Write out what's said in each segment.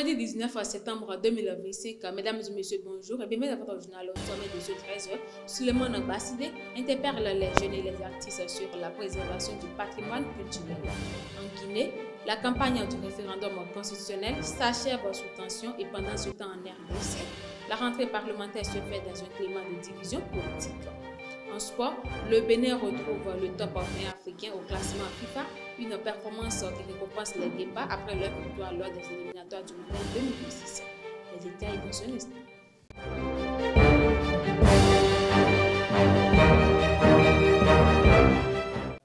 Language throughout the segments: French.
Vendredi 19 septembre 2025, mesdames et messieurs, bonjour et bienvenue dans votre journal au sommet de ce 13h. Souleymane Basidé interpelle les jeunes et les artistes sur la préservation du patrimoine culturel. En Guinée, la campagne du référendum constitutionnel s'achève sous tension et pendant ce temps en RDC, la rentrée parlementaire se fait dans un climat de division politique. En sport, le Bénin retrouve le top 20 africain au classement FIFA, une performance qui récompense les Guépards après leur victoire lors des éliminatoires du Mondial 2026. Les détails dans ce instant.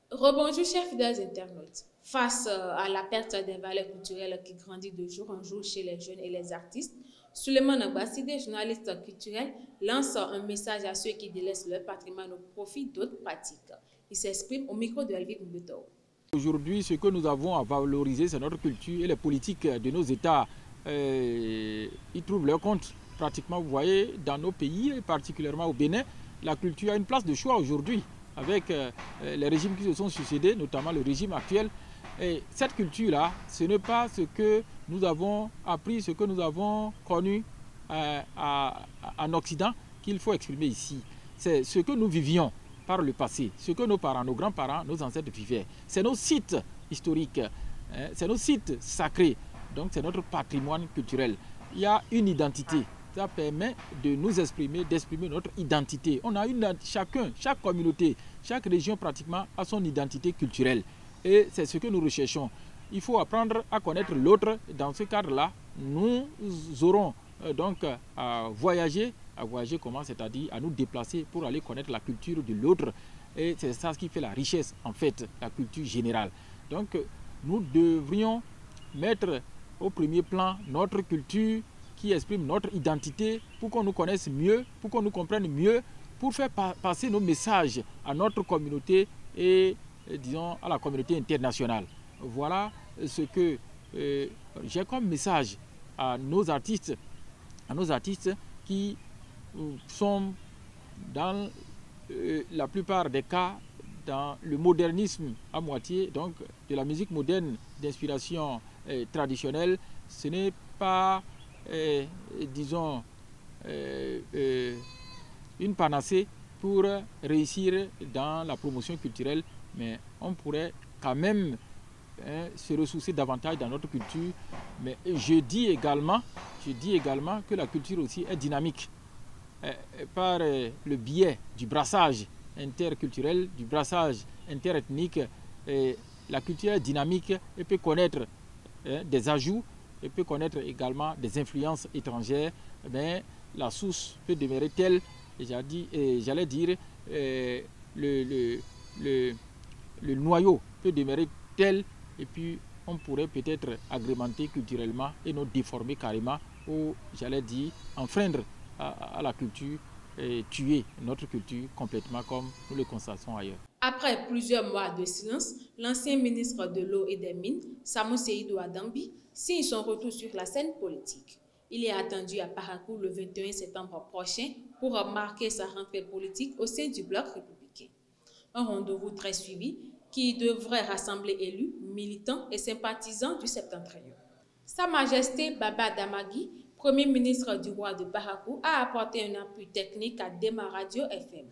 Rebonjour chers fidèles internautes. Face à la perte des valeurs culturelles qui grandit de jour en jour chez les jeunes et les artistes, Souleymane Basidé, journaliste culturel, lance un message à ceux qui délaissent leur patrimoine au profit d'autres pratiques. Il s'exprime au micro de Elvire Mbeto. Aujourd'hui, ce que nous avons à valoriser, c'est notre culture et les politiques de nos États. Ils trouvent leur compte. Pratiquement, vous voyez, dans nos pays, et particulièrement au Bénin, la culture a une place de choix aujourd'hui, avec les régimes qui se sont succédés, notamment le régime actuel. Et cette culture-là, ce n'est pas ce que nous avons appris, ce que nous avons connu en Occident qu'il faut exprimer ici. C'est ce que nous vivions par le passé, ce que nos parents, nos grands-parents, nos ancêtres vivaient. C'est nos sites historiques, c'est nos sites sacrés, donc c'est notre patrimoine culturel. Il y a une identité, ça permet de nous exprimer, d'exprimer notre identité. On a chaque communauté, chaque région pratiquement a son identité culturelle. Et c'est ce que nous recherchons. Il faut apprendre à connaître l'autre. Dans ce cadre-là, nous aurons donc à voyager comment, c'est-à-dire à nous déplacer pour aller connaître la culture de l'autre. Et c'est ça qui fait la richesse, en fait, la culture générale. Donc, nous devrions mettre au premier plan notre culture qui exprime notre identité pour qu'on nous connaisse mieux, pour qu'on nous comprenne mieux, pour faire passer nos messages à notre communauté et disons à la communauté internationale. Voilà ce que j'ai comme message à nos artistes qui sont dans la plupart des cas dans le modernisme à moitié, donc de la musique moderne d'inspiration traditionnelle. Ce n'est pas, disons, une panacée pour réussir dans la promotion culturelle, mais on pourrait quand même se ressourcer davantage dans notre culture. Mais je dis également que la culture aussi est dynamique par le biais du brassage interculturel, du brassage interethnique. La culture est dynamique et peut connaître des ajouts et peut connaître également des influences étrangères, mais la source peut demeurer telle, j'allais dire, le noyau peut demeurer tel, et puis on pourrait peut-être agrémenter culturellement et non déformer carrément, ou j'allais dire enfreindre à la culture et tuer notre culture complètement comme nous le constatons ailleurs. Après plusieurs mois de silence, l'ancien ministre de l'eau et des mines, Samou Seydou Adambi, signe son retour sur la scène politique. Il est attendu à Parakou le 21 septembre prochain pour marquer sa rentrée politique au sein du bloc républicain. Un rendez-vous très suivi qui devrait rassembler élus, militants et sympathisants du septentrion. Sa Majesté Baba Damagui, Premier ministre du roi de Parakou, a apporté un appui technique à Dema Radio FM.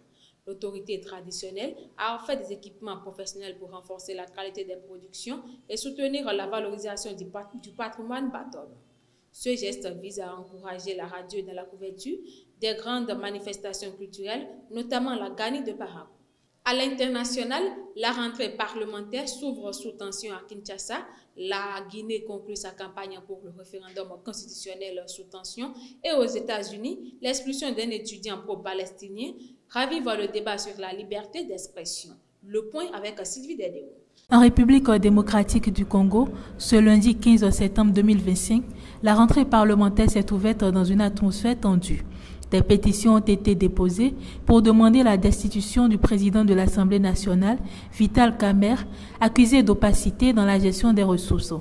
L'autorité traditionnelle a offert des équipements professionnels pour renforcer la qualité des productions et soutenir la valorisation du patrimoine Baton. Ce geste vise à encourager la radio dans la couverture des grandes manifestations culturelles, notamment la Gani de Parakou. À l'international, la rentrée parlementaire s'ouvre sous tension à Kinshasa. La Guinée conclut sa campagne pour le référendum constitutionnel sous tension. Et aux États-Unis, l'expulsion d'un étudiant pro-palestinien ravive le débat sur la liberté d'expression. Le point avec Sylvie Dédéo. En République démocratique du Congo, ce lundi 15 septembre 2025, la rentrée parlementaire s'est ouverte dans une atmosphère tendue. Des pétitions ont été déposées pour demander la destitution du président de l'Assemblée nationale, Vital Kamerhe, accusé d'opacité dans la gestion des ressources.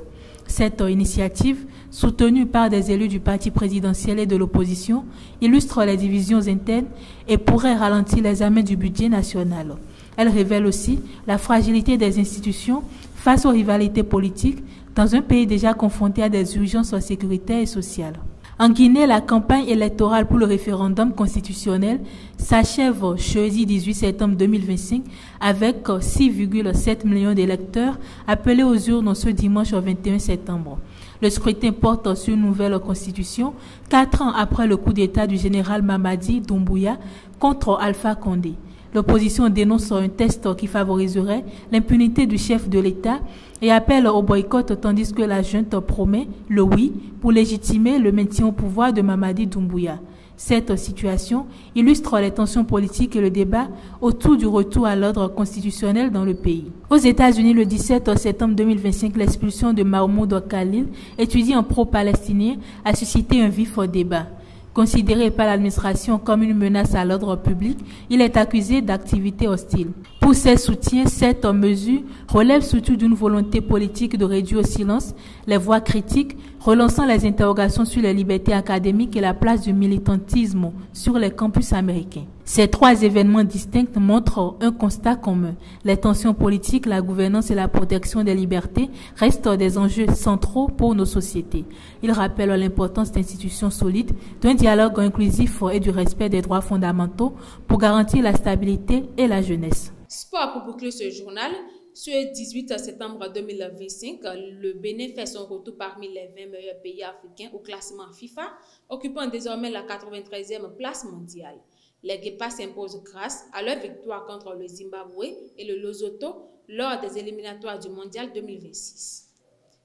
Cette initiative, soutenue par des élus du parti présidentiel et de l'opposition, illustre les divisions internes et pourrait ralentir l'examen du budget national. Elle révèle aussi la fragilité des institutions face aux rivalités politiques dans un pays déjà confronté à des urgences sécuritaires et sociales. En Guinée, la campagne électorale pour le référendum constitutionnel s'achève jeudi 18 septembre 2025 avec 6,7 millions d'électeurs appelés aux urnes ce dimanche 21 septembre. Le scrutin porte sur une nouvelle constitution, 4 ans après le coup d'État du général Mamadi Doumbouya contre Alpha Condé. L'opposition dénonce un test qui favoriserait l'impunité du chef de l'État et appelle au boycott tandis que la junte promet le oui pour légitimer le maintien au pouvoir de Mamadi Doumbouya. Cette situation illustre les tensions politiques et le débat autour du retour à l'ordre constitutionnel dans le pays. Aux États-Unis, le 17 septembre 2025, l'expulsion de Mahmoud Khalil, étudiant pro-palestinien, a suscité un vif débat. Considéré par l'administration comme une menace à l'ordre public, il est accusé d'activités hostiles. Pour ses soutiens, cette mesure relève surtout d'une volonté politique de réduire au silence les voix critiques, relançant les interrogations sur les libertés académiques et la place du militantisme sur les campus américains. Ces 3 événements distincts montrent un constat commun. Les tensions politiques, la gouvernance et la protection des libertés restent des enjeux centraux pour nos sociétés. Ils rappellent l'importance d'institutions solides, d'un dialogue inclusif et du respect des droits fondamentaux pour garantir la stabilité et la jeunesse. Sport pour boucler ce journal. Ce 18 septembre 2025, le Bénin fait son retour parmi les 20 meilleurs pays africains au classement FIFA, occupant désormais la 93e place mondiale. Les Guépards s'imposent grâce à leur victoire contre le Zimbabwe et le Lesotho lors des éliminatoires du Mondial 2026.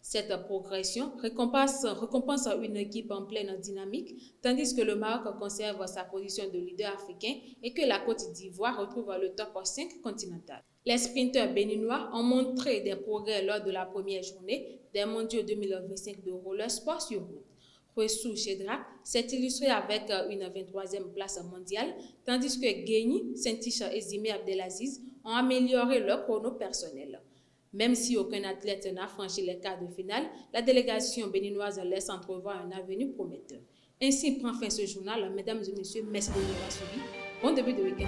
Cette progression récompense une équipe en pleine dynamique, tandis que le Maroc conserve sa position de leader africain et que la Côte d'Ivoire retrouve le top 5 continental. Les sprinteurs béninois ont montré des progrès lors de la première journée des mondiaux 2025 de roller sport sur route. Ressou Chedrak s'est illustré avec une 23e place mondiale, tandis que Guéni, Saint-Tiche et Zimé Abdelaziz ont amélioré leur chrono personnel. Même si aucun athlète n'a franchi les quarts de finale, la délégation béninoise laisse entrevoir un avenir prometteur. Ainsi prend fin ce journal. Mesdames et messieurs, merci de nous avoir suivis. Bon début de week-end.